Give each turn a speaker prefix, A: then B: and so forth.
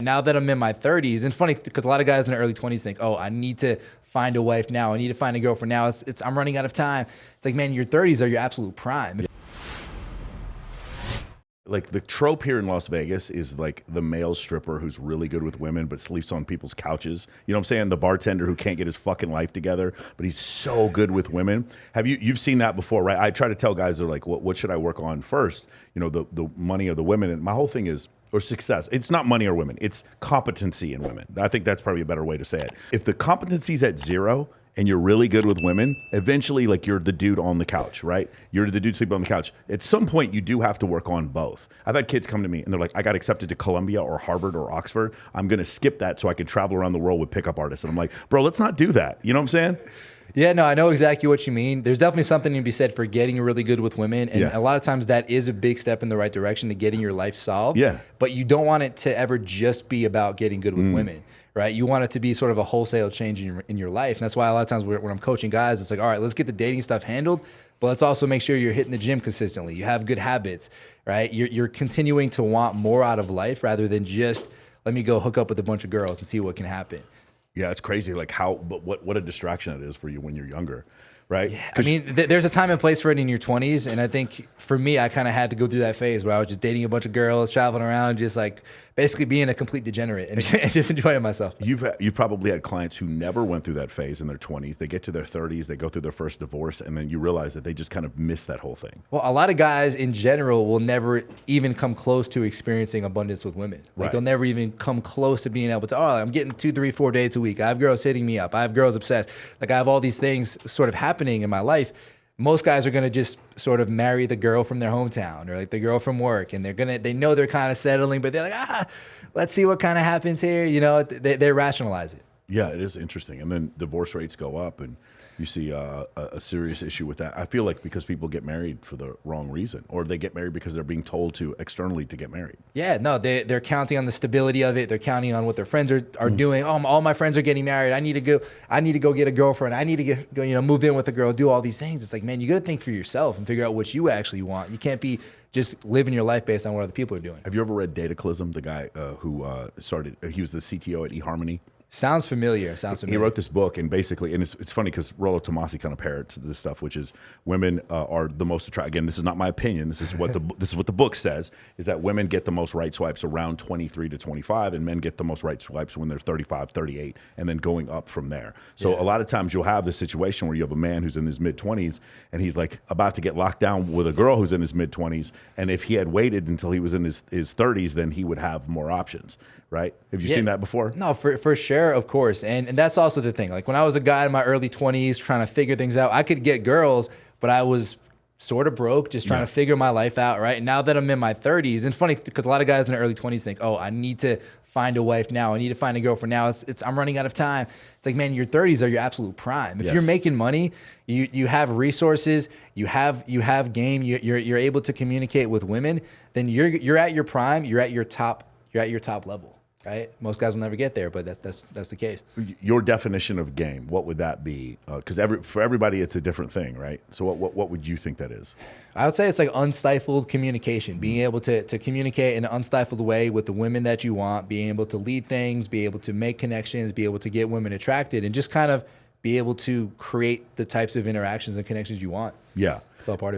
A: Now that I'm in my 30s, and funny because a lot of guys in their early 20s think, oh, I need to find a wife now. I need to find a girlfriend now. I'm running out of time. It's like, man, your 30s are your absolute prime.
B: Like the trope here in Las Vegas is like the male stripper who's really good with women but sleeps on people's couches. You know what I'm saying? The bartender who can't get his fucking life together, but he's so good with women. You've seen that before, right? I try to tell guys, they're like, what should I work on first? You know, the money or the women. And my whole thing is, or success. It's not money or women. It's competency in women. I think that's probably a better way to say it. If the competency's at zero and you're really good with women, eventually, like, you're the dude on the couch, right? You're the dude sleeping on the couch. At some point, you do have to work on both. I've had kids come to me and they're like, I got accepted to Columbia or Harvard or Oxford. I'm going to skip that so I can travel around the world with pickup artists. And I'm like, bro, let's not do that. You know what I'm saying?
A: Yeah, no, I know exactly what you mean. There's definitely something to be said for getting really good with women. And a lot of times that is a big step in the right direction to getting your life solved.
B: Yeah.
A: But you don't want it to ever just be about getting good with women, right? You want it to be sort of a wholesale change in your life. And that's why a lot of times when I'm coaching guys, it's like, all right, let's get the dating stuff handled, but let's also make sure you're hitting the gym consistently. You have good habits, right? You're continuing to want more out of life rather than just, let me go hook up with a bunch of girls and see what can happen.
B: Yeah, it's crazy. Like but what a distraction it is for you when you're younger, right?
A: Yeah, I mean, there's a time and place for it in your 20s, and I think for me, I kind of had to go through that phase where I was just dating a bunch of girls, traveling around, just like basically being a complete degenerate and just enjoying myself.
B: You've probably had clients who never went through that phase in their 20s. They get to their 30s, they go through their first divorce, and then you realize that they just kind of miss that whole thing.
A: Well, a lot of guys in general will never even come close to experiencing abundance with women. Like they'll never even come close to being able to, oh, I'm getting 2, 3, 4 dates a week. I have girls hitting me up. I have girls obsessed. Like I have all these things sort of happening in my life. Most guys are going to just sort of marry the girl from their hometown or like the girl from work. And they know they're kind of settling, but they're like, let's see what kind of happens here. You know, they rationalize it.
B: Yeah, it is interesting. And then divorce rates go up and you see a serious issue with that. I feel like because people get married for the wrong reason, or they get married because they're being told to externally to get married.
A: Yeah, no, they're counting on the stability of it. They're counting on what their friends are doing. Oh, all my friends are getting married. I need to go get a girlfriend. I need to go move in with a girl, do all these things. It's like, man, you got to think for yourself and figure out what you actually want. You can't be just living your life based on what other people are doing.
B: Have you ever read Dataclysm, the guy who he was the CTO at eHarmony?
A: Sounds familiar.
B: He wrote this book, and basically, and it's funny because Rollo Tomasi kind of parrots this stuff, which is women are the most attractive. Again, this is not my opinion. This is what the book says, is that women get the most right swipes around 23 to 25, and men get the most right swipes when they're 35, 38, and then going up from there. So a lot of times you'll have this situation where you have a man who's in his mid-20s, and he's like about to get locked down with a girl who's in his mid-20s, and if he had waited until he was in his 30s, then he would have more options, right? Have you seen that before?
A: No, for sure. Of course. And that's also the thing. Like when I was a guy in my early 20s trying to figure things out, I could get girls, but I was sort of broke, just trying to figure my life out, right? Now that I'm in my 30s, and funny because a lot of guys in their early 20s think, oh, I need to find a wife now. I need to find a girlfriend now. I'm running out of time. It's like, man, your 30s are your absolute prime. If you're making money, you have resources, you have game, you're able to communicate with women, then you're at your prime, you're at your top level. Right? Most guys will never get there, but that's the case.
B: Your definition of game, what would that be? Because for everybody, it's a different thing, right? So what would you think that is?
A: I would say it's like unstifled communication, being able to communicate in an unstifled way with the women that you want, being able to lead things, be able to make connections, be able to get women attracted, and just kind of be able to create the types of interactions and connections you want.
B: Yeah.
A: It's all part of it.